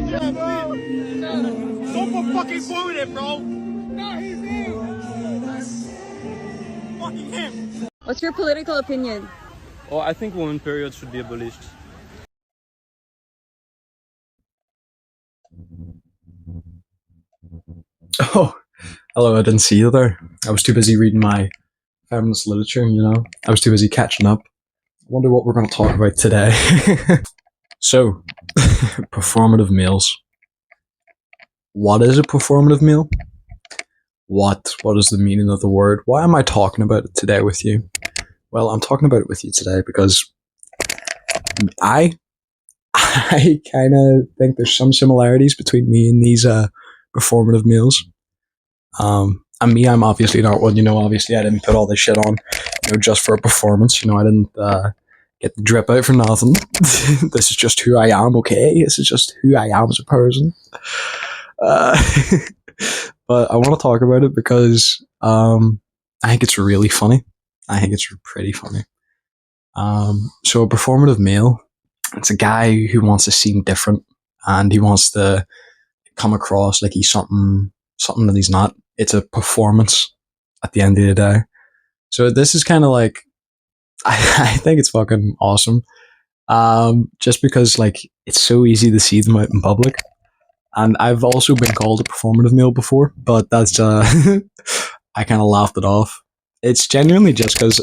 Yeah, bro. Go for fucking formative, bro. No, he's him. Fucking him. What's your political opinion? Oh, I think women periods should be abolished. Oh, hello, I didn't see you there. I was too busy reading my feminist literature, you know? I was too busy catching up. I wonder what we're going to talk about today. So, performative meals. What is a performative meal? What is the meaning of the word? Why am I talking about it today with you? Well, I'm talking about it with you today because I kind of think there's some similarities between me and these performative meals. And me, I'm obviously not one. You know, obviously I didn't put all this shit on, you know, just for a performance. You know, I didn't get the drip out for nothing. This is just who I am. Okay, this is just who I am as a person. But I want to talk about it because I think it's really funny. I think it's pretty funny. So a performative male, it's a guy who wants to seem different and he wants to come across like he's something that he's not. It's a performance at the end of the day. So this is kind of like, I think it's fucking awesome. Just because like it's so easy to see them out in public. And I've also been called a performative male before, but that's I kind of laughed it off. It's genuinely just because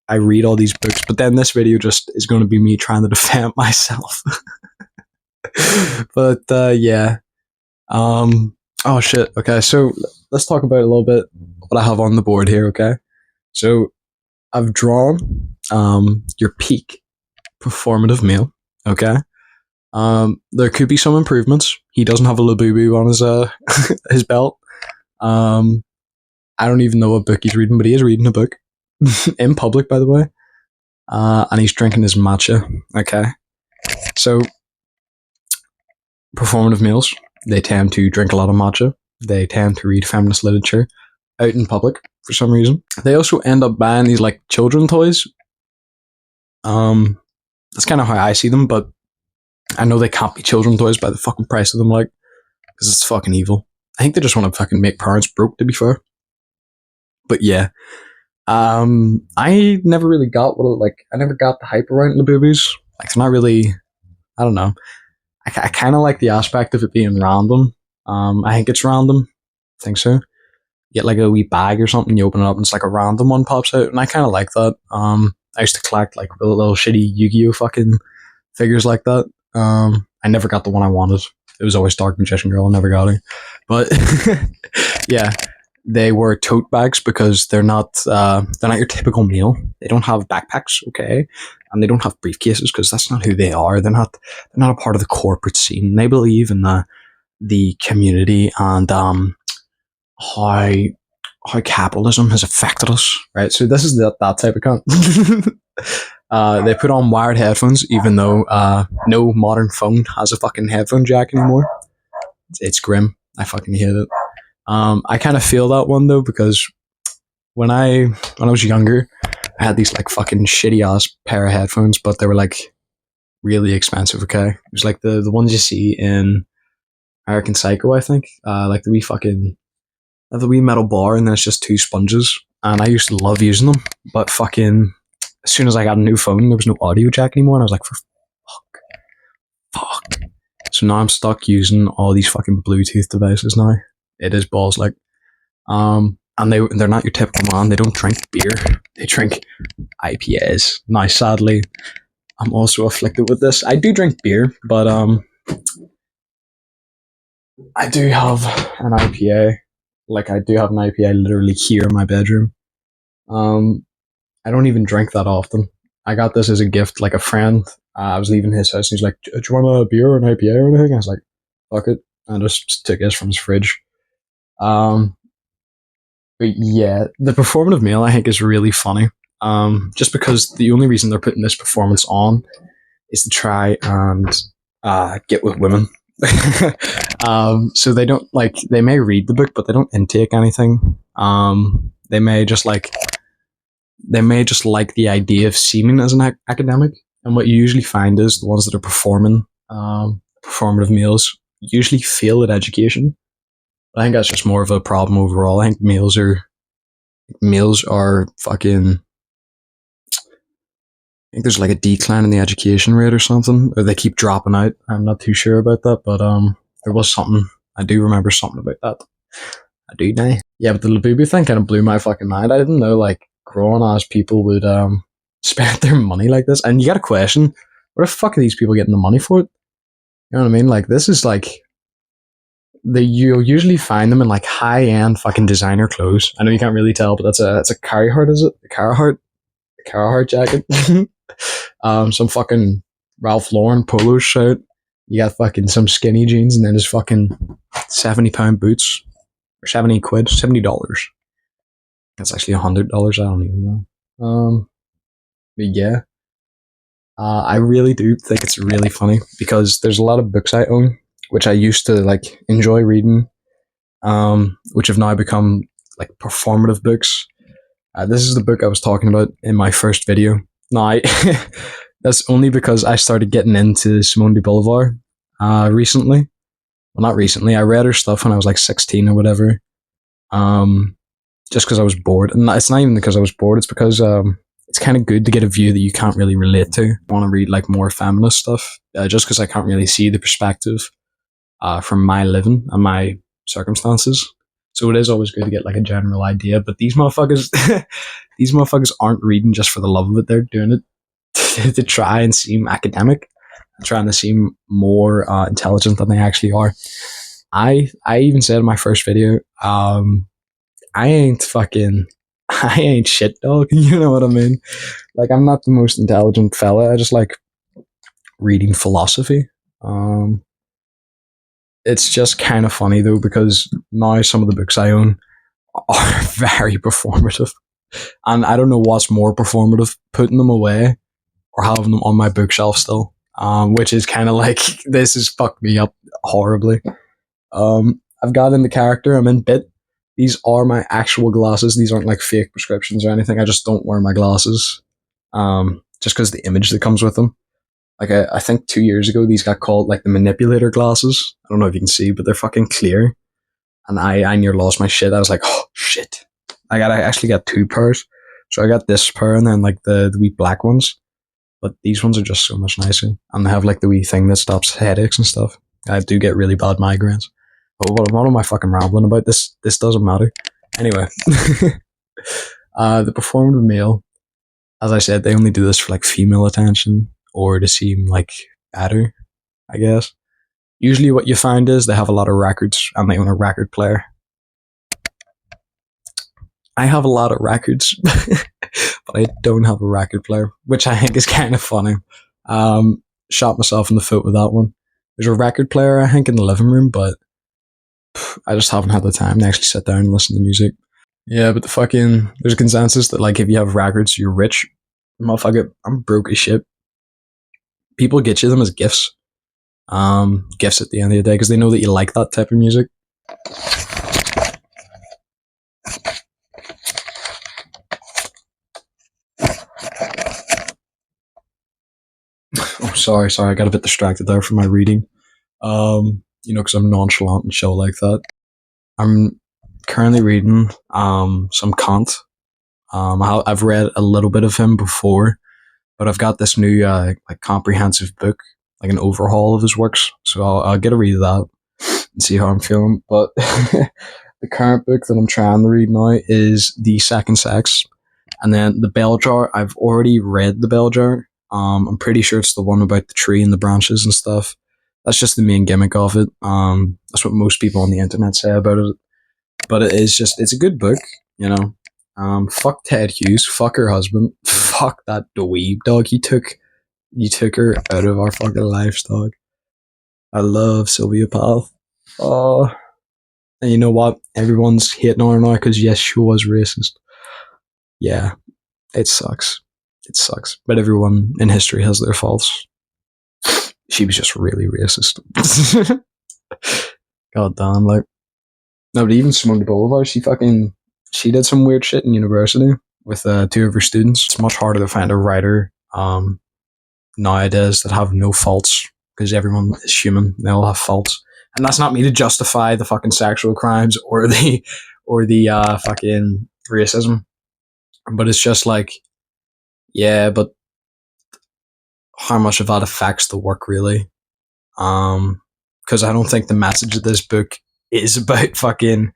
I read all these books, but then this video just is going to be me trying to defend myself. But yeah. Oh shit. Okay, so let's talk about a little bit what I have on the board here. Okay, so I've drawn your peak performative male. Okay. There could be some improvements. He doesn't have a labubu on his his belt. I don't even know what book he's reading, but he is reading a book in public, by the way. And he's drinking his matcha. Okay, so performative males, they tend to drink a lot of matcha. They tend to read feminist literature out in public for some reason. They also end up buying these like children toys. That's kind of how I see them, but I know they can't be children toys by the fucking price of them, like, because it's fucking evil. I think they just want to fucking make parents broke, to be fair. But yeah, I never really got I never got the hype around Labubus. Like, it's not really, I don't know. I kind of like the aspect of it being random. I think it's random. I think so. You get like a wee bag or something, you open it up and it's like a random one pops out, and I kind of like that. I used to collect like little shitty Yu-Gi-Oh fucking figures like that. I never got the one I wanted. It was always Dark Magician Girl. I never got it. But yeah, they were tote bags because they're not your typical meal. They don't have backpacks, okay, and they don't have briefcases because that's not who they are. They're not a part of the corporate scene. They believe in the community and how capitalism has affected us, right? So this is that type of cunt. They put on wired headphones, even though no modern phone has a fucking headphone jack anymore. It's grim. I fucking hate it. I kind of feel that one though, because when I was younger, I had these like fucking shitty ass pair of headphones, but they were like really expensive. Okay, it was like the ones you see in American Psycho, I think. Like the wee metal bar, and then it's just two sponges. And I used to love using them, but fucking as soon as I got a new phone, there was no audio jack anymore, and I was like, for fuck. So now I'm stuck using all these fucking Bluetooth devices now. It is balls like, and they're not your typical man. They don't drink beer. They drink IPAs. Now, sadly, I'm also afflicted with this. I do drink beer, but I do have an IPA. Like, I do have an IPA literally here in my bedroom. I don't even drink that often. I got this as a gift, like a friend. I was leaving his house and he's like, do you want a beer or an IPA or anything? I was like, fuck it. And I just took this from his fridge. But yeah, the performative male I think is really funny. Just because the only reason they're putting this performance on is to try and get with women. So they don't they may read the book, but they don't intake anything. They may just like the idea of seeming as an academic. And what you usually find is the ones that are performative males usually fail at education. I think that's just more of a problem overall. I think males are fucking. I think there's like a decline in the education rate or something, or they keep dropping out. I'm not too sure about that, but there was something. I do remember something about that. I do now. Yeah, but the Labubu thing kind of blew my fucking mind. I didn't know like grown ass people would spend their money like this. And you got to question, where the fuck are these people getting the money for it? You know what I mean? Like this is like you'll usually find them in like high end fucking designer clothes. I know you can't really tell, but that's a Carhartt, is it? A Carhartt jacket. Some fucking Ralph Lauren polo shirt. You got fucking some skinny jeans, and then just fucking £70 boots or 70 quid, $70. That's actually $100. I don't even know. But yeah, I really do think it's really funny because there's a lot of books I own which I used to like enjoy reading, which have now become like performative books. This is the book I was talking about in my first video. Now, that's only because I started getting into Simone de Bolivar recently. Well, not recently. I read her stuff when I was like 16 or whatever. Just because I was bored. And it's not even because I was bored. It's because it's kind of good to get a view that you can't really relate to. I want to read like more feminist stuff, just because I can't really see the perspective from my living and my circumstances. So it is always good to get like a general idea. But these motherfuckers, these motherfuckers aren't reading just for the love of it. They're doing it to try and seem academic, trying to seem more intelligent than they actually are. I even said in my first video, I ain't shit, dog. You know what I mean? Like, I'm not the most intelligent fella. I just like reading philosophy. It's just kind of funny though, because now some of the books I own are very performative. And I don't know what's more performative, putting them away or having them on my bookshelf still. Which is kind of like, this has fucked me up horribly. I've got in the character, I'm in Bit. These are my actual glasses. These aren't like fake prescriptions or anything. I just don't wear my glasses. Just because the image that comes with them. Like, I think 2 years ago, these got called like the manipulator glasses. I don't know if you can see, but they're fucking clear. And I near lost my shit. I was like, oh, shit. I actually got 2 pairs. So I got this pair and then like the wee black ones. But these ones are just so much nicer. And they have like the wee thing that stops headaches and stuff. I do get really bad migraines. But what am I fucking rambling about? This doesn't matter. Anyway. The performative male, as I said, they only do this for like female attention or to seem like better, I guess. Usually what you find is they have a lot of records and they own a record player. I have a lot of records, but I don't have a record player, which I think is kind of funny. Shot myself in the foot with that one. There's a record player, I think, in the living room, but I just haven't had the time to actually sit down and listen to music. Yeah, but there's a consensus that like if you have records, you're rich. Motherfucker, I'm broke as shit. People get you them as gifts. Gifts at the end of the day because they know that you like that type of music. Oh, sorry, I got a bit distracted there from my reading. Because I'm nonchalant and chill like that. I'm currently reading some Kant. I've read a little bit of him before, but I've got this new like comprehensive book, like an overhaul of his works. So I'll get a read of that and see how I'm feeling. But the current book that I'm trying to read now is The Second Sex, and then The Bell Jar. I've already read The Bell Jar. I'm pretty sure it's the one about the tree and the branches and stuff. That's just the main gimmick of it. That's what most people on the internet say about it. But it's a good book, you know. Fuck Ted Hughes, fuck her husband, fuck that dweeb, dog. You took her out of our fucking lives, dog. I love Sylvia Plath. Oh, and you know what? Everyone's hating on her now because yes, she was racist. Yeah, it sucks. It sucks. But everyone in history has their faults. She was just really racist. God damn, like. No, but even Simone de Bolivar, she did some weird shit in university with 2 of her students. It's much harder to find a writer nowadays that have no faults because everyone is human. They all have faults. And that's not me to justify the fucking sexual crimes or the fucking racism, but it's just like, yeah, but how much of that affects the work really? Because I don't think the message of this book is about fucking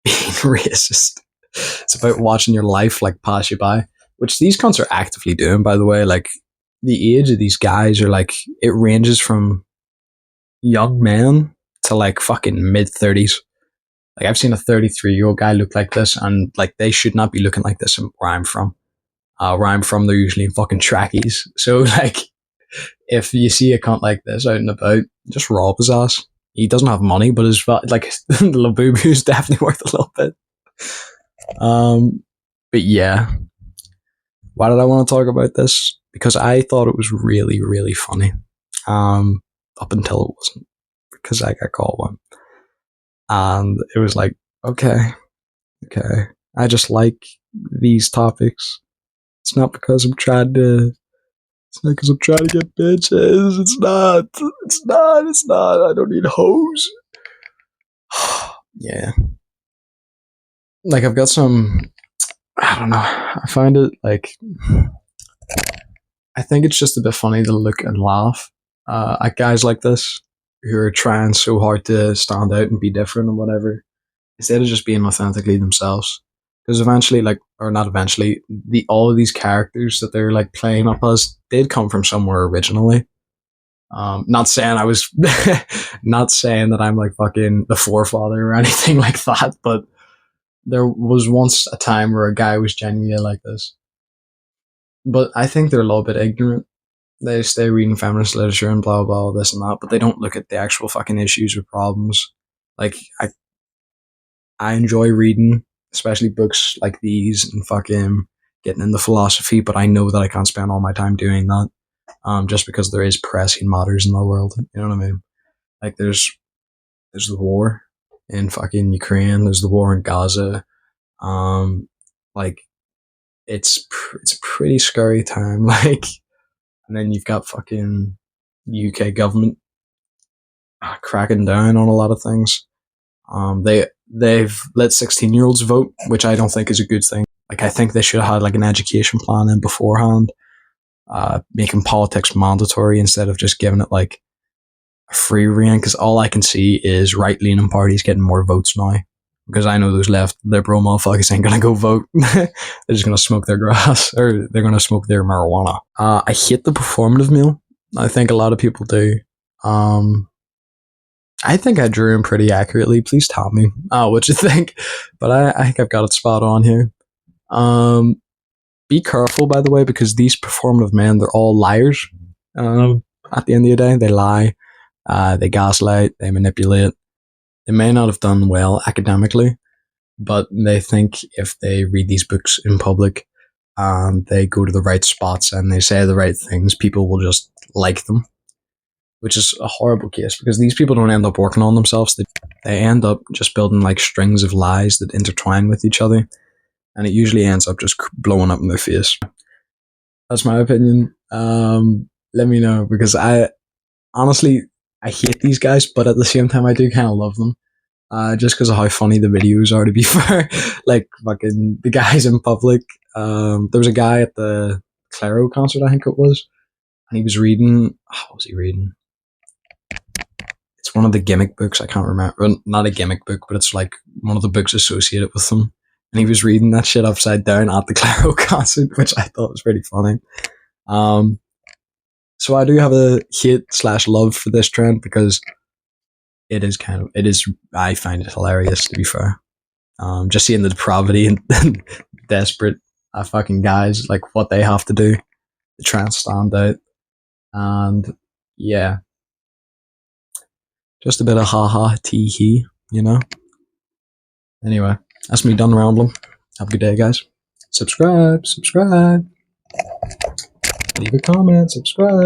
being racist. It's about watching your life like pass you by, which these cunts are actively doing, by the way. Like, the age of these guys are like, it ranges from young men to like fucking mid 30s. Like, I've seen a 33-year-old guy look like this, and like, they should not be looking like this where I'm from. Where I'm from, they're usually in fucking trackies. So like, if you see a cunt like this out and about, just rob his ass. He doesn't have money, but his like the Labubu is definitely worth a little bit. But yeah, why did I want to talk about this? Because I thought it was really, really funny. Up until it wasn't, because I got called one, and it was like, okay, I just like these topics. It's not because I'm trying to. It's not because I'm trying to get bitches. It's not. It's not. I don't need hoes. Yeah. Like, I've got some. I don't know. I find it like. I think it's just a bit funny to look and laugh at guys like this who are trying so hard to stand out and be different and whatever, instead of just being authentically themselves. Because eventually, like, or not eventually, all of these characters that they're like playing up as did come from somewhere originally. Not saying I was, not saying that I'm like fucking the forefather or anything like that, but there was once a time where a guy was genuinely like this. But I think they're a little bit ignorant. They stay reading feminist literature and blah blah this and that, but they don't look at the actual fucking issues or problems. Like, I enjoy reading, especially books like these and fucking getting into philosophy, but I know that I can't spend all my time doing that. Just because there is pressing matters in the world. You know what I mean? Like, there's the war in fucking Ukraine. There's the war in Gaza. Like, it's a pretty scary time. Like, and then you've got fucking UK government cracking down on a lot of things. They've let 16-year-olds vote, which I don't think is a good thing. Like, I think they should have had like an education plan in beforehand, making politics mandatory instead of just giving it like a free rein. Because all I can see is right-leaning parties getting more votes now. Because I know those left liberal motherfuckers ain't gonna go vote. They're just gonna smoke their grass, or they're gonna smoke their marijuana. I hate the performative meal. I think a lot of people do. I think I drew him pretty accurately. Please tell me what you think. But I think I've got it spot on here. Be careful, by the way, because these performative men, they're all liars. At the end of the day, they lie, they gaslight, they manipulate. They may not have done well academically, but they think if they read these books in public and they go to the right spots and they say the right things, people will just like them. Which is a horrible case, because these people don't end up working on themselves. They end up just building like strings of lies that intertwine with each other, and it usually ends up just blowing up in their face. That's my opinion. Let me know, because I honestly, I hate these guys, but at the same time I do kind of love them. Just because of how funny the videos are, to be fair. Like, fucking the guys in public. There was a guy at the Claro concert, I think it was, and he was reading. What was he reading? It's one of the gimmick books. I can't remember. Not a gimmick book, but it's like one of the books associated with them. And he was reading that shit upside down at the Claro concert, which I thought was pretty funny. So I do have a hate/love for this trend, because it is I find it hilarious, to be fair. Just seeing the depravity and desperate fucking guys, like what they have to do to try and stand out. And yeah, just a bit of ha-ha, tee-hee, you know? Anyway, that's me done rambling. Have a good day, guys. Subscribe. Leave a comment, subscribe.